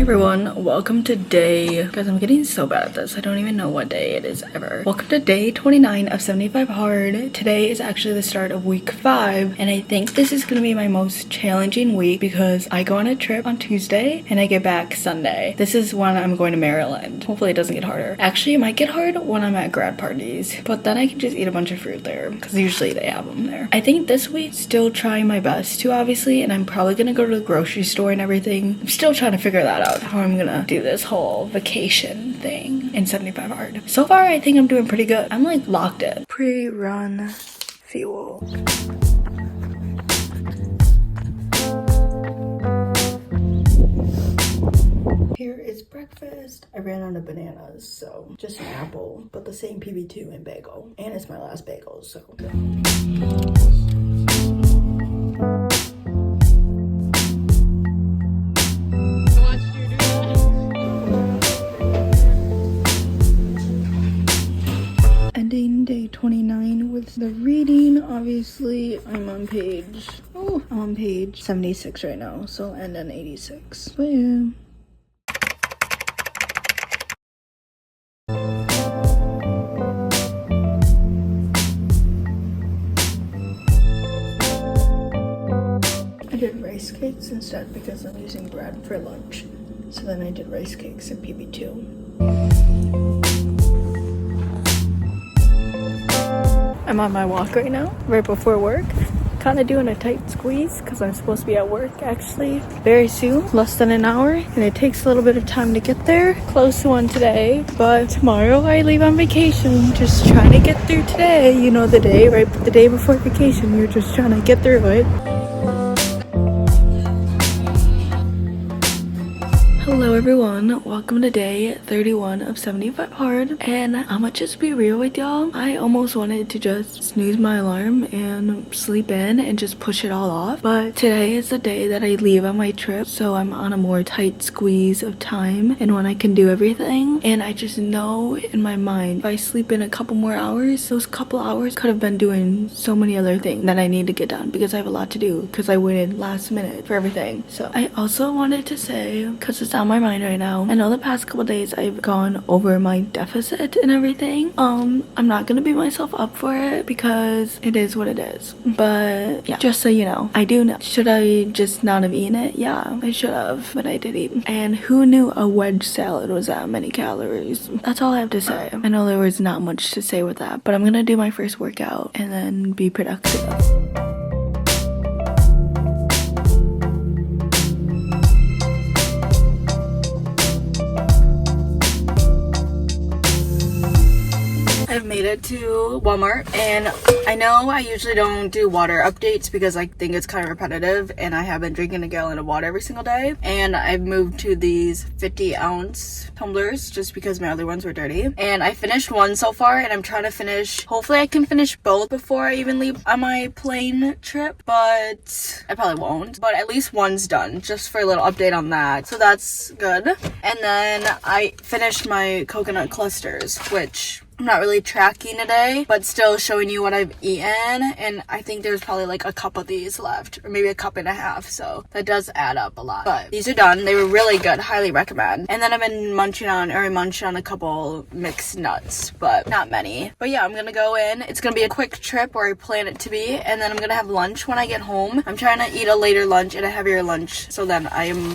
everyone, welcome to day, guys, I'm getting so bad at this, I don't even know what day it is ever. Welcome to day 29 of 75 hard. Today is actually the start of week 5, and I think this is gonna be my most challenging week because I go on a trip on Tuesday and I get back Sunday. This is when I'm going to Maryland. Hopefully it doesn't get harder. Actually, it might get hard when I'm at grad parties, but then I can just eat a bunch of fruit there because usually they have them there. I think this week still trying my best to, obviously, and I'm probably gonna go to the grocery store and everything. I'm still trying to figure that out, how I'm gonna do this whole vacation thing in 75 hard. So far, I think I'm doing pretty good. I'm like locked in. Pre-run fuel. Here is breakfast. I ran out of bananas, so just an apple, but the same PB2 and bagel. And it's my last bagel, so. Ending day 29 with the reading. Obviously, I'm on page 76 right now, so I'll end on 86. But yeah. I did rice cakes instead because I'm using bread for lunch. So then I did rice cakes and PB2. I'm on my walk right now, right before work. Kind of doing a tight squeeze because I'm supposed to be at work actually very soon, less than an hour, and it takes a little bit of time to get there. Close to one today, but tomorrow I leave on vacation. Just trying to get through today, you know, the day before vacation. You're just trying to get through it. Hello everyone, welcome to day 31 of 75 hard, and I'ma just be real with y'all. I almost wanted to just snooze my alarm and sleep in and just push it all off, but today is the day that I leave on my trip, so I'm on a more tight squeeze of time and when I can do everything, and I just know in my mind if I sleep in a couple more hours, those couple hours could have been doing so many other things that I need to get done because I have a lot to do because I waited last minute for everything. So I also wanted to say, because it's on my mind right now, I know the past couple days I've gone over my deficit and everything. I'm not gonna beat myself up for it because it is what it is, but yeah, just so you know, I do know. Should I just not have eaten it? Yeah, I should have, but I did eat. And who knew a wedge salad was that many calories? That's all I have to say. I know there was not much to say with that, but I'm gonna do my first workout and then be productive. I've made it to Walmart, and I know I usually don't do water updates because I think it's kind of repetitive, and I have been drinking a gallon of water every single day, and I've moved to these 50-ounce tumblers just because my other ones were dirty, and I finished one so far, and I'm trying to finish, hopefully I can finish both before I even leave on my plane trip, but I probably won't, but at least one's done, just for a little update on that, so that's good. And then I finished my coconut clusters, which I'm not really tracking today, but still showing you what I've eaten, and I think there's probably like a cup of these left, or maybe a cup and a half, so that does add up a lot. But these are done. They were really good. Highly recommend. And then I've been munching on a couple mixed nuts, but not many. But yeah, I'm gonna go in. It's gonna be a quick trip, or I plan it to be, and then I'm gonna have lunch when I get home. I'm trying to eat a later lunch and a heavier lunch, so then I am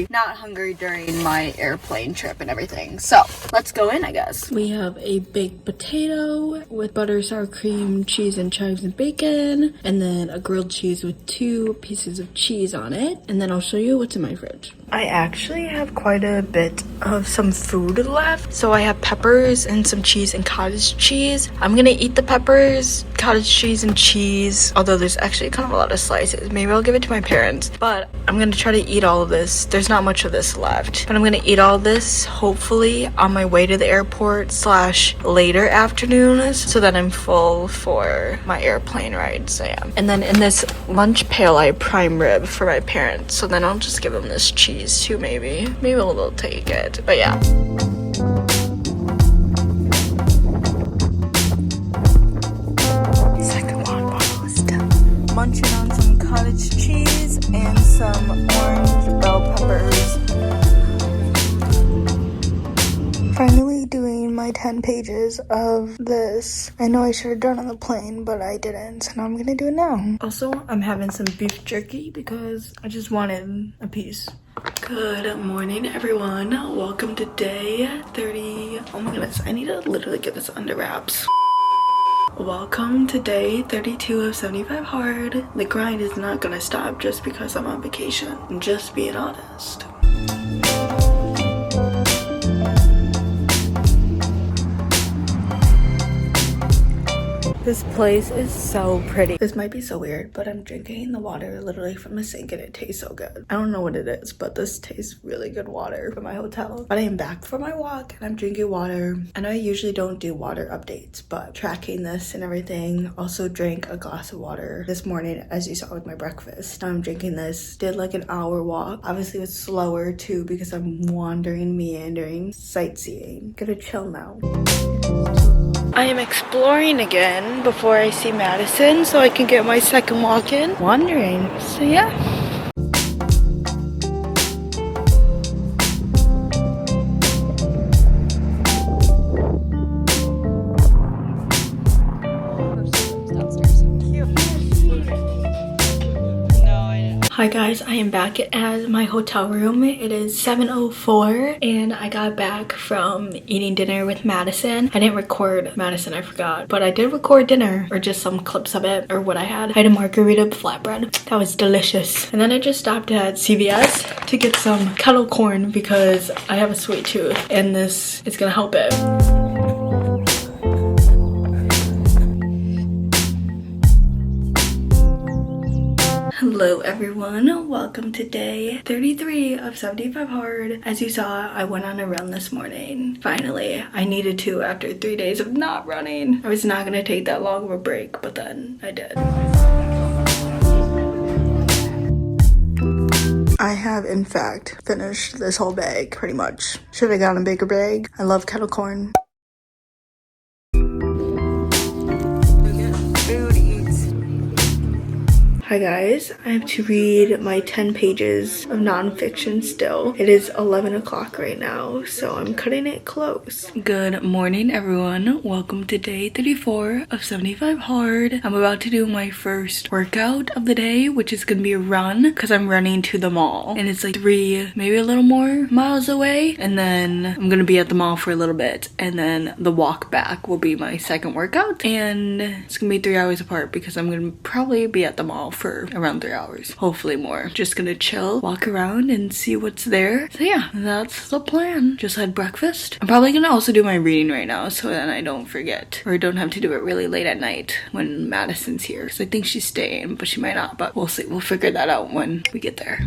not hungry during my airplane trip and everything. So let's go in, I guess. We have a baked potato with butter, sour cream, cheese, and chives and bacon, and then a grilled cheese with 2 pieces of cheese on it, and then I'll show you what's in my fridge. I actually have quite a bit of some food left. So I have peppers and some cheese and cottage cheese. I'm gonna eat the peppers, cottage cheese, and cheese, although there's actually kind of a lot of slices. Maybe I'll give it to my parents, but I'm gonna try to eat all of this. There's not much of this left, but I'm gonna eat all this hopefully on my way to the airport / later afternoon, so that I'm full for my airplane ride. So yeah. And then in this lunch pail I have prime rib for my parents, so then I'll just give them this cheese too. Maybe they'll take it, but yeah. Second one bottle is done. Munching on some cottage cheese and some orange bell peppers 10 pages of this. I know I should have done on the plane, but I didn't, so now I'm gonna do it now. Also, I'm having some beef jerky because I just wanted a piece. Good morning, everyone. Welcome to day 30. Oh my goodness, I need to literally get this under wraps. Welcome to day 32 of 75 hard. The grind is not gonna stop just because I'm on vacation. I'm just being honest. This place is so pretty. This might be so weird, but I'm drinking the water literally from a sink and it tastes so good. I don't know what it is, but this tastes really good water from my hotel. But I am back from my walk and I'm drinking water. I know I usually don't do water updates, but tracking this and everything. Also drank a glass of water this morning, as you saw with my breakfast. Now I'm drinking this. Did like an hour walk. Obviously it was slower too because I'm wandering, meandering, sightseeing. Gonna chill now. I am exploring again before I see Madison so I can get my second walk in. Wandering. So yeah. Hi guys, I am back at my hotel room. It is 7:04 and I got back from eating dinner with Madison. I didn't record Madison, I forgot, but I did record dinner, or just some clips of it, or what I had. I had a margarita flatbread. That was delicious. And then I just stopped at CVS to get some kettle corn because I have a sweet tooth and this is gonna help it. Hello everyone, welcome to day 33 of 75 hard. As you saw, I went on a run this morning. Finally, I needed to after 3 days of not running. I was not gonna take that long of a break, but then I did. I have in fact finished this whole bag pretty much. Should have gotten a bigger bag. I love kettle corn. Hi guys, I have to read my 10 pages of nonfiction still. It is 11 o'clock right now, so I'm cutting it close. Good morning everyone. Welcome to day 34 of 75 hard. I'm about to do my first workout of the day, which is gonna be a run because I'm running to the mall. And it's like 3, maybe a little more miles away. And then I'm gonna be at the mall for a little bit. And then the walk back will be my second workout. And it's gonna be 3 hours apart because I'm gonna probably be at the mall for around 3 hours, hopefully more. Just gonna chill, walk around and see what's there. So yeah, that's the plan. Just had breakfast. I'm probably gonna also do my reading right now so then I don't forget, or don't have to do it really late at night when Madison's here, because I think she's staying, but she might not, but we'll see. We'll figure that out when we get there.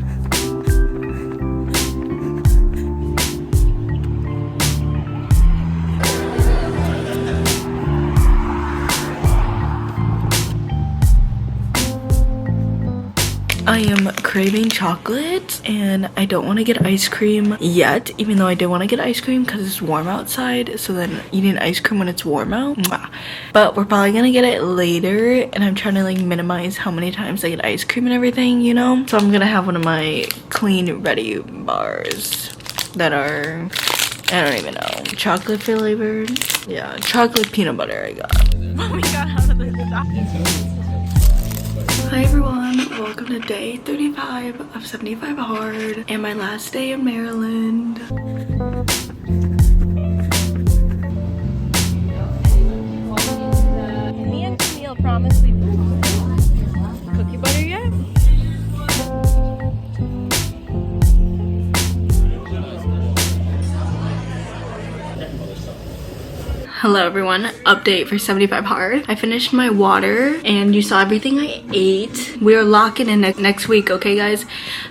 I am craving chocolate and I don't want to get ice cream yet, even though I did want to get ice cream because it's warm outside. So then eating ice cream when it's warm out, but we're probably gonna get it later, and I'm trying to like minimize how many times I get ice cream and everything, you know. So I'm gonna have one of my clean ready bars that are, I don't even know, chocolate flavored. Yeah, chocolate peanut butter I got. Oh my god, how did this happen? Hi everyone, welcome to day 35 of 75 hard and my last day in Maryland. Me and Camille promised we'd cookie butter yet? Hello everyone, update for 75 hard. I finished my water and you saw everything I ate. We are locking in next week, okay guys?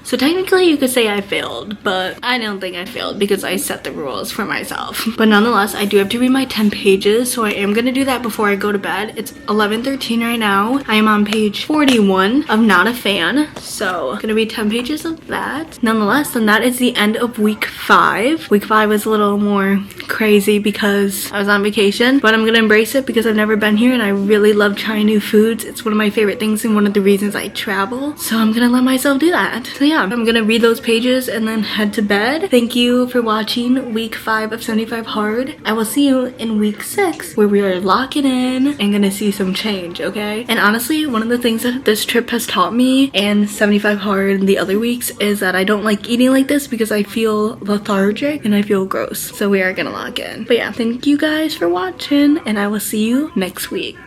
So technically you could say I failed, but I don't think I failed because I set the rules for myself. But nonetheless, I do have to read my 10 pages, so I am gonna do that before I go to bed. It's 11:13 right now. I am on page 41 of Not a Fan, so gonna be 10 pages of that. Nonetheless, then that is the end of week 5. Week 5 was a little more crazy because I was on vacation vacation, but I'm gonna embrace it because I've never been here and I really love trying new foods. It's one of my favorite things and one of the reasons I travel. So I'm gonna let myself do that. So yeah, I'm gonna read those pages and then head to bed. Thank you for watching week 5 of 75 Hard. I will see you in week 6 where we are locking in and gonna see some change, okay? And honestly, one of the things that this trip has taught me and 75 Hard and the other weeks is that I don't like eating like this because I feel lethargic and I feel gross. So we are gonna lock in. But yeah, thank you guys for watching and I will see you next week.